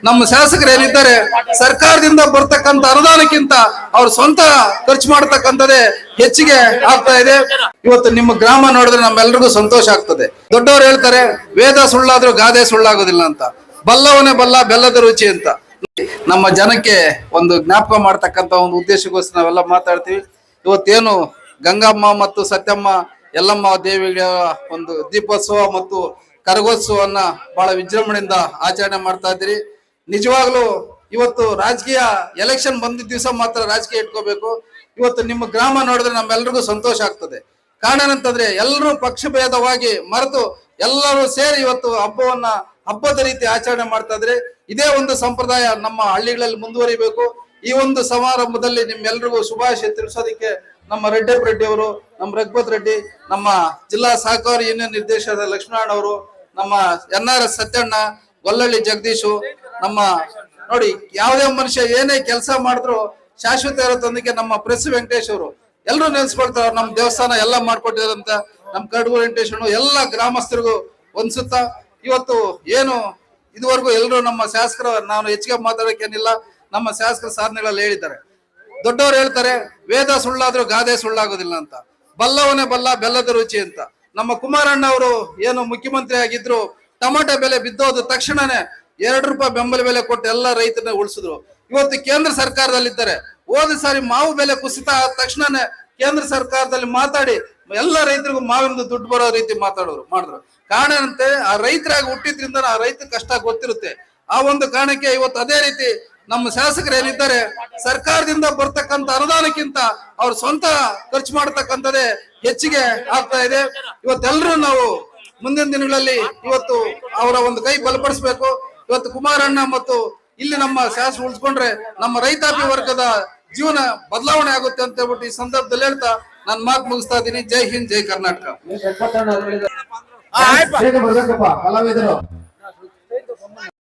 ನಮ್ಮ ಶಾಸಕರು ಏನಿದ್ದಾರೆ ಸರ್ಕಾರದಿಂದ ಬರ್ತಕ್ಕಂತ ಅನುದಾನಕ್ಕಿಂತ ಅವ್ರ ಸ್ವಂತ ಖರ್ಚು ಮಾಡತಕ್ಕಂಥದ್ದೇ ಹೆಚ್ಚಿಗೆ ಆಗ್ತಾ ಇದೆ. ಇವತ್ತು ನಿಮ್ಮ ಗ್ರಾಮ ನೋಡಿದ್ರೆ ನಮ್ಮೆಲ್ರಿಗೂ ಸಂತೋಷ ಆಗ್ತದೆ. ದೊಡ್ಡವರು ಹೇಳ್ತಾರೆ ವೇದ ಸುಳ್ಳಾದ್ರೂ ಗಾದೆ ಸುಳ್ಳಾಗೋದಿಲ್ಲ ಅಂತ, ಬಲ್ಲವನೇ ಬಲ್ಲ ಬೆಲ್ಲದ ರುಚಿ ಅಂತ. ನಮ್ಮ ಜನಕ್ಕೆ ಒಂದು ಜ್ಞಾಪಕ ಮಾಡ್ತಕ್ಕಂತ ಒಂದು ಉದ್ದೇಶಕ್ಕೋಸ್ಕರ ನಾವೆಲ್ಲ ಮಾತಾಡ್ತೀವಿ. ಇವತ್ತೇನು ಗಂಗಮ್ಮ ಮತ್ತು ಸತ್ಯಮ್ಮ ಯಲ್ಲಮ್ಮ ದೇವಿಗಳ ಒಂದು ದೀಪೋತ್ಸವ ಮತ್ತು ಕರಗೋತ್ಸವನ್ನ ಬಹಳ ವಿಜೃಂಭಣೆಯಿಂದ ಆಚರಣೆ ಮಾಡ್ತಾ ಇದ್ದೀರಿ. ನಿಜವಾಗ್ಲೂ ಇವತ್ತು ರಾಜಕೀಯ ಎಲೆಕ್ಷನ್ ಬಂದಿದ್ದ ದಿವಸ ಮಾತ್ರ ರಾಜಕೀಯ ಇಟ್ಕೋಬೇಕು. ಇವತ್ತು ನಿಮ್ಮ ಗ್ರಾಮ ನೋಡಿದ್ರೆ ನಮ್ಮೆಲ್ರಿಗೂ ಸಂತೋಷ ಆಗ್ತದೆ. ಕಾರಣ ಅಂತಂದ್ರೆ ಎಲ್ಲರೂ ಪಕ್ಷಭೇದವಾಗಿ ಮರೆತು ಎಲ್ಲರೂ ಸೇರಿ ಇವತ್ತು ಹಬ್ಬವನ್ನ ಹಬ್ಬದ ರೀತಿ ಆಚರಣೆ ಮಾಡ್ತಾ ಇದ್ರೆ. ಇದೇ ಒಂದು ಸಂಪ್ರದಾಯ ನಮ್ಮ ಹಳ್ಳಿಗಳಲ್ಲಿ ಮುಂದುವರಿಬೇಕು. ಈ ಒಂದು ಸಮಾರಂಭದಲ್ಲಿ ನಿಮ್ಮೆಲ್ರಿಗೂ ಶುಭಾಶಯ ತಿಳಿಸೋದಕ್ಕೆ ನಮ್ಮ ರೆಡ್ಡಿ ಅವರು, ನಮ್ಮ ರಘುಪತ್ ರೆಡ್ಡಿ, ನಮ್ಮ ಜಿಲ್ಲಾ ಸಹಕಾರಿ ಯೂನಿಯನ್ ನಿರ್ದೇಶಕರ ಲಕ್ಷ್ಮಣ ಅವರು, ನಮ್ಮ NRS ಸತ್ಯಣ್ಣ, ಗೊಲ್ಲಳ್ಳಿ ಜಗದೀಶು, ನಮ್ಮ ನೋಡಿ ಯಾವುದೇ ಮನುಷ್ಯ ಏನೇ ಕೆಲಸ ಮಾಡಿದ್ರು ಶಾಶ್ವತ ಇರೋದೊಂದಿಗೆ ನಮ್ಮ ಪ್ರೆಸ್ ವೆಂಕಟೇಶ್ ಅವರು ಎಲ್ಲರೂ ನೆನೆಸ್ಕೊಳ್ತಾರೆ. ನಮ್ಮ ದೇವಸ್ಥಾನ ಎಲ್ಲ ಮಾಡ್ಕೊಟ್ಟಿದಾರಂತ ನಮ್ಮ ಕಡಗು ವೆಂಕಟೇಶ್ ಎಲ್ಲ ಗ್ರಾಮಸ್ಥರಿಗೂ ಒಂದ್ಸುತ್ತಾ ಇವತ್ತು ಏನು ಇದುವರೆಗೂ ಎಲ್ಲರೂ ನಮ್ಮ ಶಾಸಕರು, ನಾನು ಹೆಚ್ಚಿಗೆ ಮಾತಾಡೋಕೇನಿಲ್ಲ, ನಮ್ಮ ಶಾಸಕರ ಸಾಧನೆಗಳಲ್ಲಿ ಹೇಳಿದ್ದಾರೆ. ದೊಡ್ಡವರು ಹೇಳ್ತಾರೆ ವೇದ ಸುಳ್ಳಾದ್ರೂ ಗಾದೆ ಸುಳ್ಳಾಗೋದಿಲ್ಲ ಅಂತ, ಬಲ್ಲವನೇ ಬಲ್ಲ ಬೆಲ್ಲದ ರುಚಿ ಅಂತ. ನಮ್ಮ ಕುಮಾರಣ್ಣ ಅವರು ಏನು ಮುಖ್ಯಮಂತ್ರಿ ಆಗಿದ್ರು, ಟೊಮಾಟೊ ಬೆಲೆ ಬಿದ್ದೋದ ತಕ್ಷಣನೇ ₹2 ಬೆಂಬಲ ಬೆಲೆ ಕೊಟ್ಟು ಎಲ್ಲ ರೈತರನ್ನ ಉಳಿಸಿದ್ರು. ಇವತ್ತು ಕೇಂದ್ರ ಸರ್ಕಾರದಲ್ಲಿದ್ದಾರೆ. ಹೋದ ಸಾರಿ ಮಾವು ಬೆಲೆ ಕುಸಿತ ಆದ ತಕ್ಷಣನೇ ಕೇಂದ್ರ ಸರ್ಕಾರದಲ್ಲಿ ಮಾತಾಡಿ ಎಲ್ಲ ರೈತರಿಗೂ ಮಾವಿನ ದುಡ್ಡು ಬರೋ ರೀತಿ ಮಾಡಿದ್ರು. ಕಾರಣ ಅಂತೆ ಆ ರೈತರಾಗಿ ಹುಟ್ಟಿದ್ರಿಂದ ಆ ರೈತ ಕಷ್ಟ ಗೊತ್ತಿರುತ್ತೆ. ಆ ಒಂದು ಕಾರಣಕ್ಕೆ ಇವತ್ತು ಅದೇ ರೀತಿ ನಮ್ಮ ಶಾಸಕರು ಏನಿದ್ದಾರೆ ಸರ್ಕಾರದಿಂದ ಬರ್ತಕ್ಕಂತ ಅನುದಾನಕ್ಕಿಂತ ಅವ್ರ ಸ್ವಂತ ಖರ್ಚು ಮಾಡತಕ್ಕಂಥದ್ದೇ ಹೆಚ್ಚಿಗೆ ಆಗ್ತಾ ಇದೆ. ಇವತ್ತೆಲ್ಲರೂ ನಾವು ಮುಂದಿನ ದಿನಗಳಲ್ಲಿ ಇವತ್ತು ಅವರ ಒಂದು ಕೈ ಬಲಪಡಿಸಬೇಕು. ಇವತ್ತು ಕುಮಾರಣ್ಣ ಮತ್ತು ಇಲ್ಲಿ ನಮ್ಮ ಶಾಸಕರು ಉಳಿಸ್ಕೊಂಡ್ರೆ ನಮ್ಮ ರೈತಾಪಿ ವರ್ಗದ ಜೀವನ ಬದಲಾವಣೆ ಆಗುತ್ತೆ ಅಂತ ಹೇಳ್ಬಿಟ್ಟು ಈ ಸಂದರ್ಭದಲ್ಲಿ ಹೇಳ್ತಾ ನಾನು ಮಾತು ಮುಗಿಸ್ತಾ ಇದ್ದೀನಿ. ಜೈ ಹಿಂದ್, ಜೈ ಕರ್ನಾಟಕ.